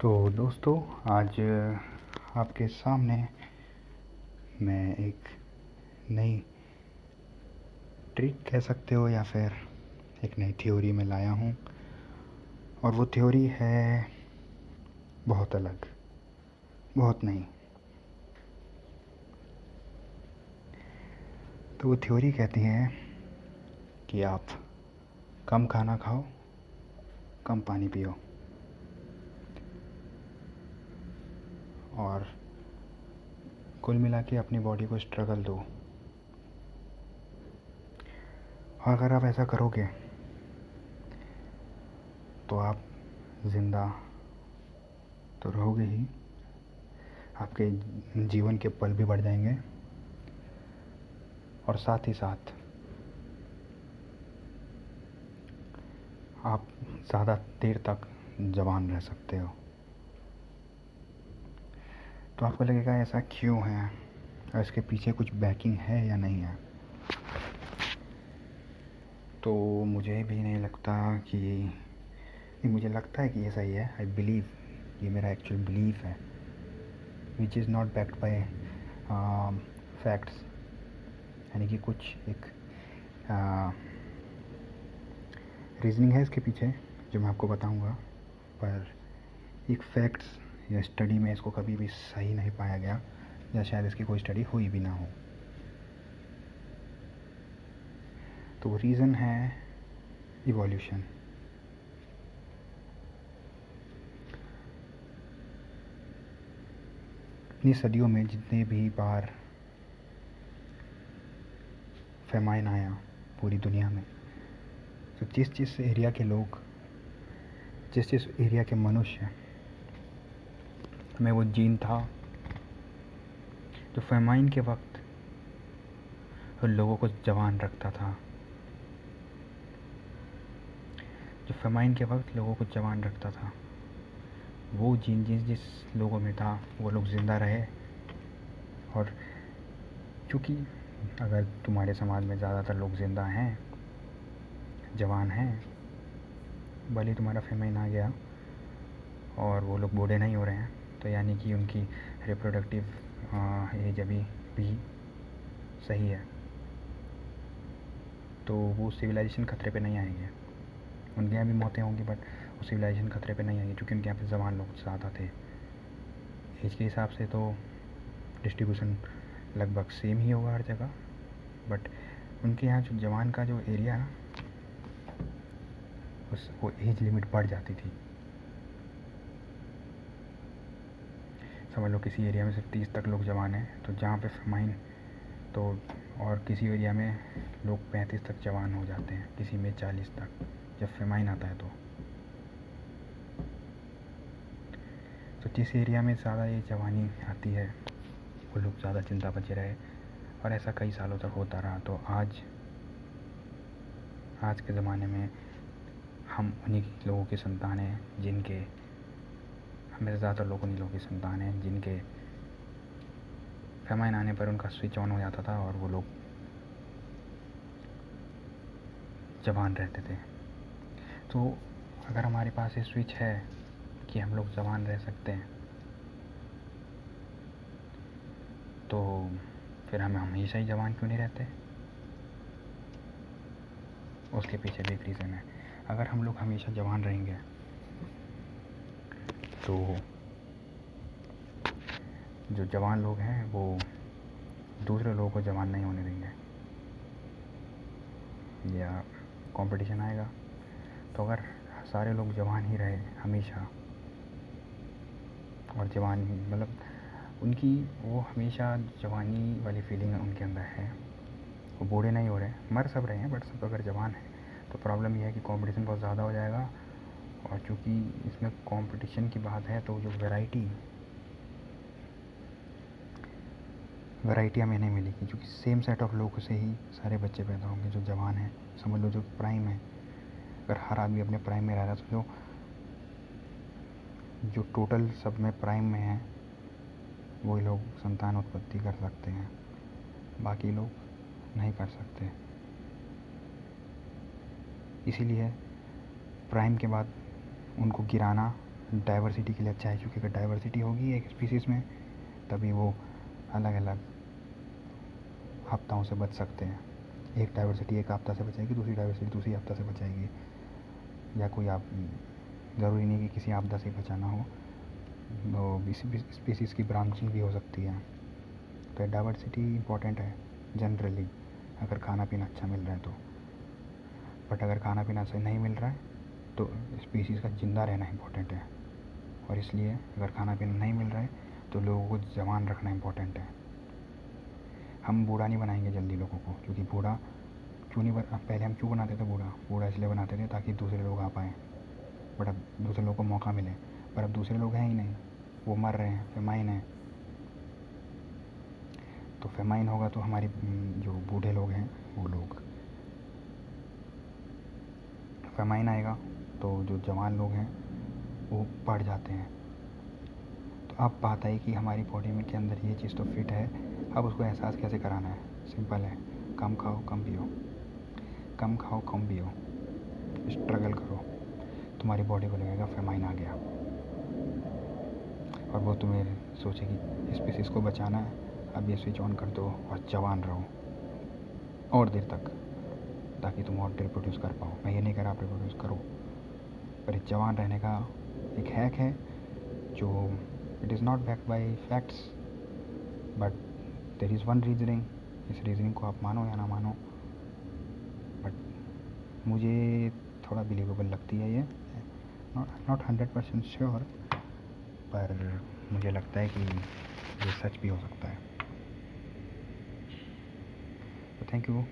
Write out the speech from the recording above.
तो दोस्तों, आज आपके सामने मैं एक नई ट्रिक कह सकते हो या फिर एक नई थ्योरी में लाया हूँ। और वो थ्योरी है बहुत अलग, बहुत नई। तो वो थ्योरी कहती है कि आप कम खाना खाओ, कम पानी पियो और कुल मिला के अपनी बॉडी को स्ट्रगल दो। और अगर आप ऐसा करोगे तो आप ज़िंदा तो रहोगे ही, आपके जीवन के पल भी बढ़ जाएंगे और साथ ही साथ आप ज़्यादा देर तक जवान रह सकते हो। तो आपको लगेगा ऐसा क्यों है और इसके पीछे कुछ बैकिंग है या नहीं है। तो मुझे भी नहीं लगता कि नहीं, मुझे लगता है कि ये सही है। आई बिलीव, ये मेरा एक्चुअल बिलीफ है, which is not backed by facts. यानी कि कुछ एक रीज़निंग है इसके पीछे जो मैं आपको बताऊंगा, पर एक फैक्ट्स या स्टडी में इसको कभी भी सही नहीं पाया गया, या शायद इसकी कोई स्टडी हुई भी ना हो। तो वो रीज़न है इवोल्यूशन। इतनी सदियों में जितने भी बार फेमाइन आया पूरी दुनिया में, तो जिस एरिया के लोग, जिस एरिया के मनुष्य में वो जीन था, तो फेमाइन के वक्त लोगों को जवान रखता था, जो फेमाइन के वक्त लोगों को जवान रखता था, वो जीन जिस लोगों में था वो लोग ज़िंदा रहे। और क्योंकि अगर तुम्हारे समाज में ज़्यादातर लोग ज़िंदा हैं, जवान हैं, भले तुम्हारा फेमाइन आ गया और वो लोग बूढ़े नहीं हो रहे हैं, तो यानी कि उनकी रिप्रोडक्टिव एज अभी भी सही है, तो वो सिविलाइजेशन खतरे पे नहीं आएंगे। उनके यहाँ भी मौतें होंगी बट वो सिविलाइजेशन खतरे पे नहीं आएंगी, क्योंकि उनके यहाँ पे जवान लोग ज़्यादा थे। एज के हिसाब से तो डिस्ट्रीब्यूशन लगभग सेम ही होगा हर जगह, बट उनके यहाँ जो जवान का जो एरिया है उस वो एज लिमिट बढ़ जाती थी। समझ लो किसी एरिया में सिर्फ 30 तक लोग जवान हैं, तो जहाँ पे फेमाइन, तो और किसी एरिया में लोग 35 तक जवान हो जाते हैं, किसी में 40 तक जब फेमाइन आता है। तो जिस एरिया में ज़्यादा ये जवानी आती है वो लोग ज़्यादा जिंदा बचे रहे, और ऐसा कई सालों तक होता रहा। तो आज के ज़माने में हम उन्हीं लोगों की संतान हैं जिनके, हमें ज़्यादातर लोग उन्हीं लोगों की संतान हैं जिनके फेमाइन आने पर उनका स्विच ऑन हो जाता था और वो लोग जवान रहते थे। तो अगर हमारे पास ये स्विच है कि हम लोग जवान रह सकते हैं, तो फिर हमें हमेशा ही जवान क्यों नहीं रहते। उसके पीछे भी एक रीज़न है। अगर हम लोग हमेशा जवान रहेंगे तो जो जवान लोग हैं वो दूसरे लोगों को जवान नहीं होने देंगे, या कंपटीशन आएगा। तो अगर सारे लोग जवान ही रहे हमेशा, और जवान ही मतलब उनकी वो हमेशा जवानी वाली फीलिंग उनके अंदर है, वो बूढ़े नहीं हो रहे, मर सब रहे हैं बट सब अगर जवान है, तो प्रॉब्लम यह है कि कंपटीशन बहुत ज़्यादा हो जाएगा। और चूँकि इसमें कंपटीशन की बात है, तो जो वैरायटी हमें नहीं मिलेगी, क्योंकि सेम सेट ऑफ लोगों से ही सारे बच्चे पैदा होंगे जो जवान हैं। समझ लो जो प्राइम है, अगर हर आदमी अपने प्राइम में रह रहा है, तो जो टोटल सब में प्राइम में है वही लोग संतान उत्पत्ति कर सकते हैं, बाकी लोग नहीं कर सकते। इसीलिए प्राइम के बाद उनको गिराना डाइवर्सिटी के लिए अच्छा है, क्योंकि अगर डाइवर्सिटी होगी एक स्पीसीज़ में तभी वो अलग अलग आपदाओं से बच सकते हैं। एक डाइवर्सिटी एक आपदा से बचाएगी, दूसरी डाइवर्सिटी दूसरी आपदा से बचाएगी, या कोई आप ज़रूरी नहीं कि किसी आपदा से बचाना हो, वो स्पीसीज़ की ब्रांचिंग भी हो सकती है। तो डाइवर्सिटी इम्पॉर्टेंट है जनरली, अगर खाना पीना अच्छा मिल रहा है तो। बट अगर खाना पीना सही नहीं मिल रहा है तो स्पीसीज़ का ज़िंदा रहना इम्पोर्टेंट है। और इसलिए अगर खाना पीना नहीं मिल रहा है तो लोगों को जवान रखना इम्पोर्टेंट है। हम बूढ़ा नहीं बनाएंगे जल्दी लोगों को, क्योंकि बूढ़ा क्यों नहीं पहले हम क्यों बनाते थे बूढ़ा इसलिए बनाते थे ताकि दूसरे लोग आ पाएँ, बट अब दूसरे लोगों को मौका मिले। पर अब दूसरे लोग हैं ही नहीं, वो मर रहे हैं, फेमाइन है। तो फेमाइन होगा तो हमारी जो बूढ़े लोग हैं वो लोग, फेमाइन आएगा तो जो जवान लोग हैं वो बढ़ जाते हैं। तो अब बात आई कि हमारी बॉडी में के अंदर ये चीज़ तो फिट है, अब उसको एहसास कैसे कराना है। सिंपल है, कम खाओ कम पियो, कम खाओ कम पियो, स्ट्रगल करो, तुम्हारी बॉडी को लगेगा फेमाइन आ गया, और वो तुम्हें सोचेगी स्पीसीज़ को बचाना है, अब ये स्विच ऑन कर दो और जवान रहो और देर तक, ताकि तुम और रिप्रोड्यूस कर पाओ। मैं ये नहीं कह रहा आप रिप्रोड्यूस करो, पर एक जवान रहने का एक हैक है जो it is not backed by facts, but there is one reasoning. इस रीजनिंग को आप मानो या ना मानो, बट मुझे थोड़ा बिलीवेबल लगती है ये, नॉट 100% श्योर, पर मुझे लगता है कि ये सच भी हो सकता है। तो थैंक यू।